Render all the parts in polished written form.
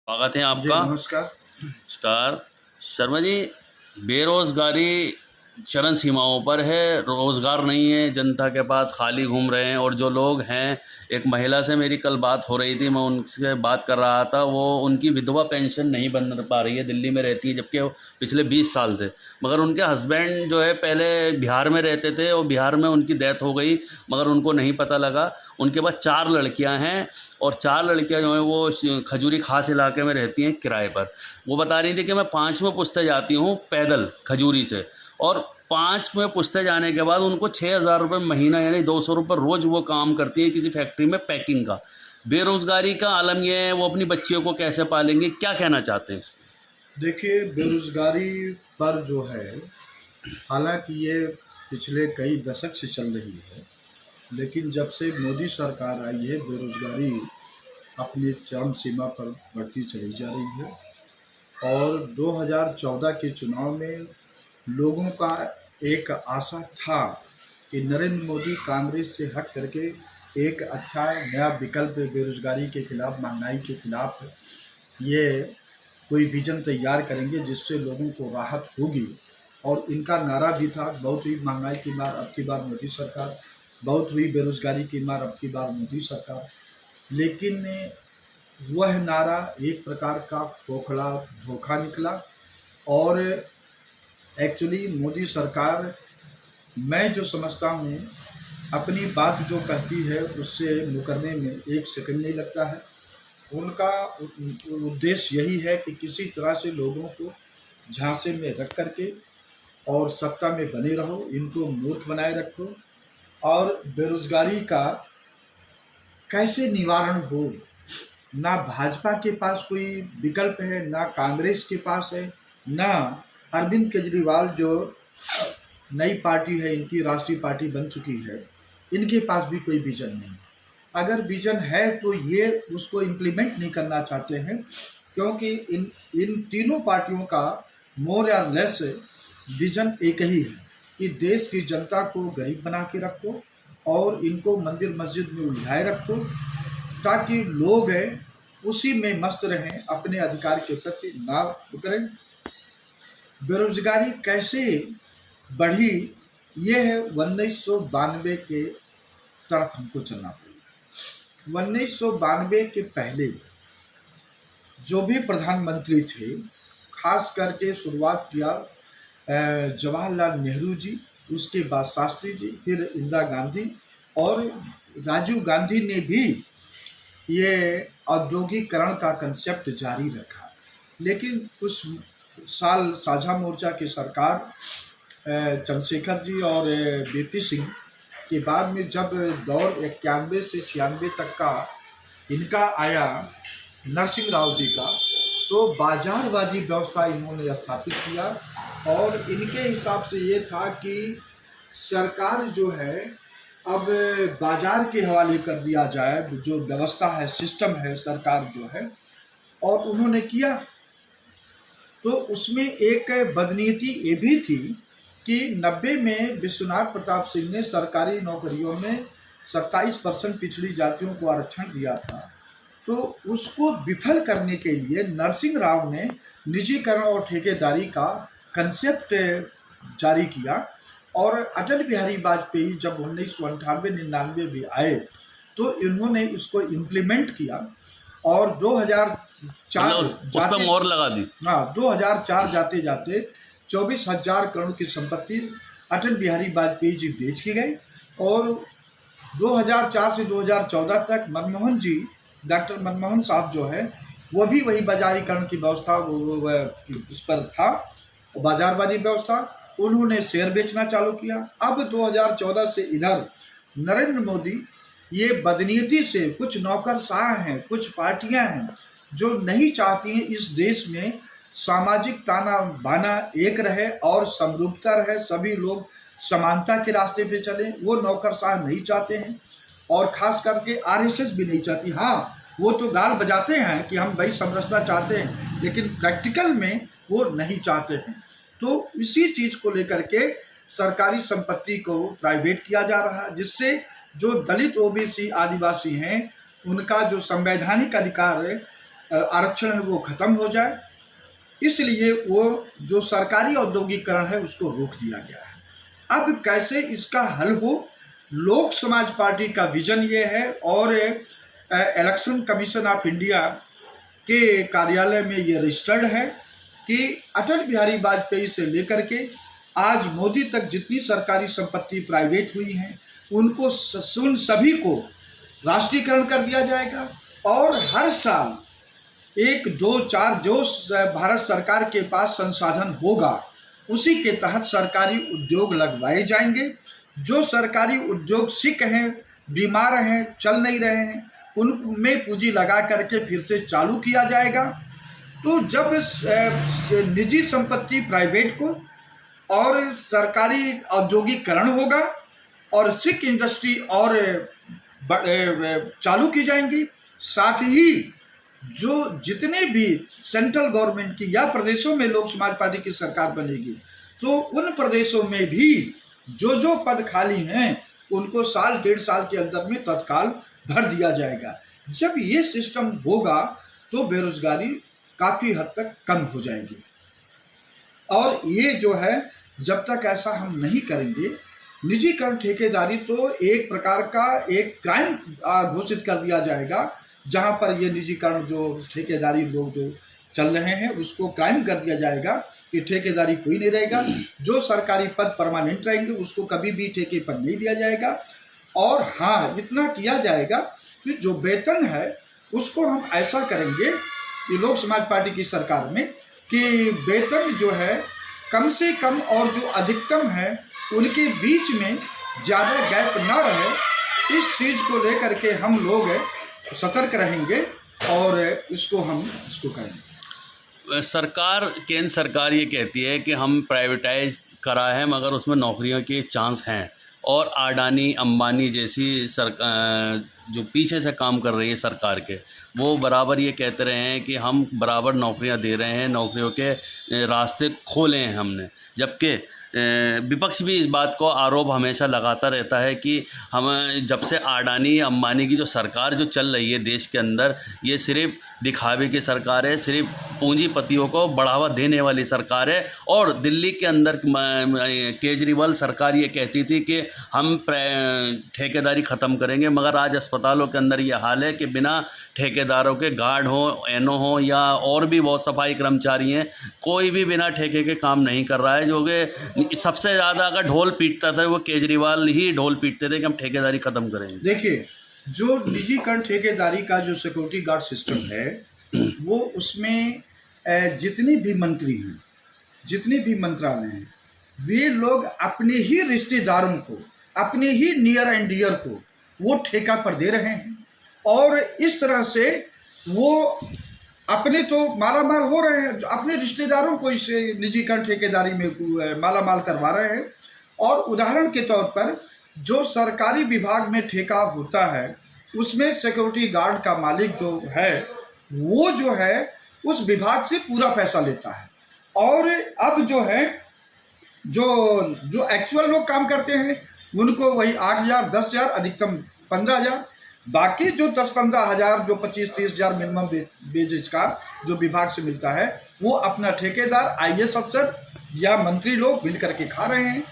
स्वागत है जी आपका। नमस्कार। नमस्कार शर्मा जी। बेरोजगारी चरम सीमाओं पर है, रोजगार नहीं है, जनता के पास खाली घूम रहे हैं। और जो लोग हैं, एक महिला से मेरी कल बात हो रही थी, मैं उनसे बात कर रहा था, वो उनकी विधवा पेंशन नहीं बन पा रही है, दिल्ली में रहती है जबकि वो पिछले 20 साल से। मगर उनके हस्बैंड जो है पहले बिहार में रहते थे और बिहार में उनकी डेथ हो गई, मगर उनको नहीं पता लगा। उनके पास 4 लड़कियां हैं और 4 लड़कियां जो हैं वो खजूरी खास इलाके में रहती हैं किराए पर। वो बता रही थी कि मैं 5वें पुश्ते जाती हूँ पैदल खजूरी से, और 5वें पुश्ते जाने के बाद उनको 6,000 रुपये महीना यानी 200 रुपये रोज़ वो काम करती है किसी फैक्ट्री में पैकिंग का। बेरोज़गारी का आलम यह है, वो अपनी बच्चियों को कैसे पालेंगे, क्या कहना चाहते हैं इस पर? देखिए, बेरोज़गारी पर जो है, हालांकि ये पिछले कई दशक से चल रही है, लेकिन जब से मोदी सरकार आई है बेरोज़गारी अपनी चरम सीमा पर बढ़ती चली जा रही है। और 2014 के चुनाव में लोगों का एक आशा था कि नरेंद्र मोदी कांग्रेस से हट करके एक अच्छा नया विकल्प बेरोज़गारी के खिलाफ, महंगाई के खिलाफ ये कोई विजन तैयार करेंगे जिससे लोगों को राहत होगी। और इनका नारा भी था, बहुत हुई महंगाई की मार अब की बार मोदी सरकार, बहुत हुई बेरोज़गारी की मार अब की बार मोदी सरकार। लेकिन वह नारा एक प्रकार का खोखला धोखा निकला। और एक्चुअली मोदी सरकार, मैं जो समझता हूँ, अपनी बात जो कहती है उससे मुकरने में एक सेकंड नहीं लगता है। उनका उद्देश्य यही है कि किसी तरह से लोगों को झांसे में रख करके और सत्ता में बने रहो, इनको मूर्ख बनाए रखो। और बेरोजगारी का कैसे निवारण हो, ना भाजपा के पास कोई विकल्प है, ना कांग्रेस के पास है, ना अरविंद केजरीवाल जो नई पार्टी है, इनकी राष्ट्रीय पार्टी बन चुकी है, इनके पास भी कोई विजन नहीं। अगर विजन है तो ये उसको इम्प्लीमेंट नहीं करना चाहते हैं, क्योंकि इन तीनों पार्टियों का मोर या लेस विजन एक ही है कि देश की जनता को गरीब बना के रखो और इनको मंदिर मस्जिद में उलझाए रखो, ताकि लोग उसी में मस्त रहें, अपने अधिकार के प्रति ना उतरें। बेरोजगारी कैसे बढ़ी, ये है 1992 के तरफ हमको चलना पड़ेगा। 1992 के पहले जो भी प्रधानमंत्री थे, खास करके शुरुआत किया जवाहरलाल नेहरू जी, उसके बाद शास्त्री जी, फिर इंदिरा गांधी, और राजीव गांधी ने भी ये औद्योगिकरण का कंसेप्ट जारी रखा। लेकिन कुछ साल साझा मोर्चा की सरकार, चंद्रशेखर जी और बीपी सिंह के बाद में, जब दौर 91 से 96 तक का इनका आया, नरसिंह राव जी का, तो बाजारवादी व्यवस्था इन्होंने स्थापित किया। और इनके हिसाब से ये था कि सरकार जो है अब बाजार के हवाले कर दिया जाए, जो व्यवस्था है, सिस्टम है सरकार जो है। और उन्होंने किया, तो उसमें एक बदनीति ये भी थी कि 90 में विश्वनाथ प्रताप सिंह ने सरकारी नौकरियों में 27% पिछड़ी जातियों को आरक्षण दिया था। तो उसको विफल करने के लिए नरसिंह राव ने निजीकरण और ठेकेदारी का कंसेप्ट जारी किया। और अटल बिहारी वाजपेयी जब 1998-99 में आए तो इन्होंने इसको इम्प्लीमेंट किया। और 2004 उस पर मोहर लगा दी। हाँ, 2004 जाते जाते 24,000 करोड़ की संपत्ति अटल बिहारी वाजपेयी जी बेच के गए। और 2004 से 2014 तक मनमोहन जी, डॉक्टर मनमोहन साहब जो है, वो भी वही बाजारीकरण की व्यवस्था उस पर था, बाजारवादी व्यवस्था। उन्होंने शेयर बेचना चालू किया। अब 2014 से इधर नरेंद्र मोदी, ये बदनीति से, कुछ नौकरशाह हैं, कुछ पार्टियां हैं जो नहीं चाहती हैं इस देश में सामाजिक ताना बाना एक रहे और समरूपता रहे, सभी लोग समानता के रास्ते पे चलें, वो नौकरशाह नहीं चाहते हैं। और खास करके आरएसएस भी नहीं चाहती। हाँ, वो तो गाल बजाते हैं कि हम भाई समरसता चाहते हैं, लेकिन प्रैक्टिकल में वो नहीं चाहते हैं। तो इसी चीज़ को लेकर के सरकारी संपत्ति को प्राइवेट किया जा रहा है, जिससे जो दलित, ओबीसी, आदिवासी हैं, उनका जो संवैधानिक अधिकार है आरक्षण है वो खत्म हो जाए, इसलिए वो जो सरकारी औद्योगिकरण है उसको रोक दिया गया है। अब कैसे इसका हल हो, लोक समाज पार्टी का विजन ये है और इलेक्शन कमीशन ऑफ इंडिया के कार्यालय में ये रजिस्टर्ड है कि अटल बिहारी वाजपेयी से लेकर के आज मोदी तक जितनी सरकारी संपत्ति प्राइवेट हुई हैं उनको उन सभी को राष्ट्रीयकरण कर दिया जाएगा और हर साल 1, 2, 4 जो भारत सरकार के पास संसाधन होगा उसी के तहत सरकारी उद्योग लगवाए जाएंगे। जो सरकारी उद्योग सिक हैं, बीमार हैं, चल नहीं रहे हैं, उनमें पूंजी लगा करके फिर से चालू किया जाएगा। तो जब निजी संपत्ति प्राइवेट को और सरकारी औद्योगिकरण होगा और सिक इंडस्ट्री और चालू की जाएंगी, साथ ही जो जितने भी सेंट्रल गवर्नमेंट की या प्रदेशों में लोक समाज पार्टी की सरकार बनेगी तो उन प्रदेशों में भी जो पद खाली हैं उनको साल 1.5 साल के अंदर में तत्काल भर दिया जाएगा। जब ये सिस्टम होगा तो बेरोजगारी काफ़ी हद तक कम हो जाएगी। और ये जो है जब तक ऐसा हम नहीं करेंगे, निजीकरण ठेकेदारी तो एक प्रकार का एक क्राइम घोषित कर दिया जाएगा, जहां पर ये निजीकरण जो ठेकेदारी लोग जो चल रहे हैं उसको क्राइम कर दिया जाएगा कि ठेकेदारी कोई नहीं रहेगा। जो सरकारी पद परमानेंट रहेंगे उसको कभी भी ठेके पर नहीं दिया जाएगा। और हाँ, इतना किया जाएगा कि जो वेतन है उसको हम ऐसा करेंगे कि लोक समाज पार्टी की सरकार में कि वेतन जो है कम से कम और जो अधिकतम है उनके बीच में ज़्यादा गैप ना रहे। इस चीज़ को लेकर के हम लोग सतर्क रहेंगे और इसको करेंगे। सरकार, केंद्र सरकार ये कहती है कि हम प्राइवेटाइज करा है मगर उसमें नौकरियों के चांस हैं, और अडानी अंबानी जैसी सरकार जो पीछे से काम कर रही है सरकार के, वो बराबर ये कहते रहे हैं कि हम बराबर नौकरियां दे रहे हैं, नौकरियों के रास्ते खोले हैं हमने। जबकि विपक्ष भी इस बात को आरोप हमेशा लगाता रहता है कि हम जब से अडानी अंबानी की जो सरकार जो चल रही है देश के अंदर, ये सिर्फ दिखावे की सरकार है, सिर्फ पूंजीपतियों को बढ़ावा देने वाली सरकार है। और दिल्ली के अंदर केजरीवाल सरकार ये कहती थी कि हम ठेकेदारी ख़त्म करेंगे, मगर आज अस्पतालों के अंदर ये हाल है कि बिना ठेकेदारों के गार्ड हो, एनओ हो या और भी बहुत सफाई कर्मचारी हैं, कोई भी बिना ठेके के काम नहीं कर रहा है। जो कि सबसे ज़्यादा अगर ढोल पीटता था वो केजरीवाल ही ढोल पीटते थे कि हम ठेकेदारी ख़त्म करेंगे। देखिए, जो निजीकरण ठेकेदारी का जो सिक्योरिटी गार्ड सिस्टम है वो उसमें जितने भी मंत्री हैं, जितने भी मंत्रालय हैं, वे लोग अपने ही रिश्तेदारों को, अपने ही नियर एंड डियर को वो ठेका पर दे रहे हैं और इस तरह से वो अपने तो मालामाल हो रहे हैं, अपने रिश्तेदारों को इस निजीकरण ठेकेदारी में मालामाल करवा रहे हैं। और उदाहरण के तौर पर जो सरकारी विभाग में ठेका होता है उसमें सिक्योरिटी गार्ड का मालिक जो है वो जो है उस विभाग से पूरा पैसा लेता है। और अब जो है जो एक्चुअल लोग काम करते हैं उनको वही 8,000, 10,000, अधिकतम 15,000, बाकी जो 10-15 हज़ार, जो 25-30 हज़ार मिनिमम वेजेज का जो विभाग से मिलता है वो अपना ठेकेदार, IAS अफसर या मंत्री लोग मिल करके खा रहे हैं।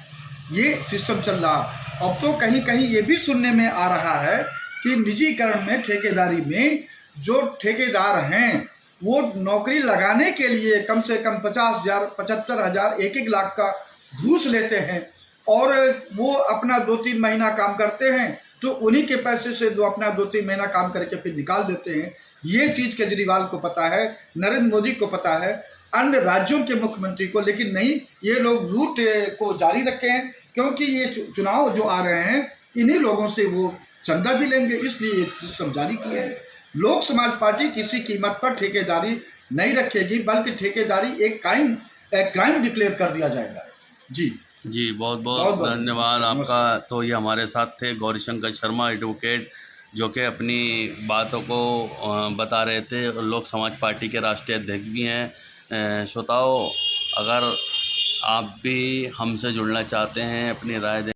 ये सिस्टम चल रहा। अब तो कहीं कहीं ये भी सुनने में आ रहा है कि निजीकरण में, ठेकेदारी में जो ठेकेदार हैं वो नौकरी लगाने के लिए कम से कम 50,000, 75,000, 1-1 लाख का घूस लेते हैं और वो अपना 2-3 महीना काम करते हैं तो उन्हीं के पैसे से जो अपना 2-3 महीना काम करके फिर निकाल देते हैं। ये चीज़ केजरीवाल को पता है, नरेंद्र मोदी को पता है, अन्य राज्यों के मुख्यमंत्री को, लेकिन नहीं, ये लोग लूट को जारी रखे हैं क्योंकि ये चुनाव जो आ रहे हैं इन्हीं लोगों से वो चंदा भी लेंगे, इसलिए ये सिस्टम जारी किए हैं। लोक समाज पार्टी किसी कीमत पर ठेकेदारी नहीं रखेगी, बल्कि ठेकेदारी एक क्राइम डिक्लेयर कर दिया जाएगा। जी, बहुत बहुत धन्यवाद आपका। तो ये हमारे साथ थे गौरीशंकर शर्मा, एडवोकेट, जो कि अपनी बातों को बता रहे थे। लोक समाज पार्टी के राष्ट्रीय अध्यक्ष भी हैं। श्रोताओं, अगर आप भी हमसे जुड़ना चाहते हैं, अपनी राय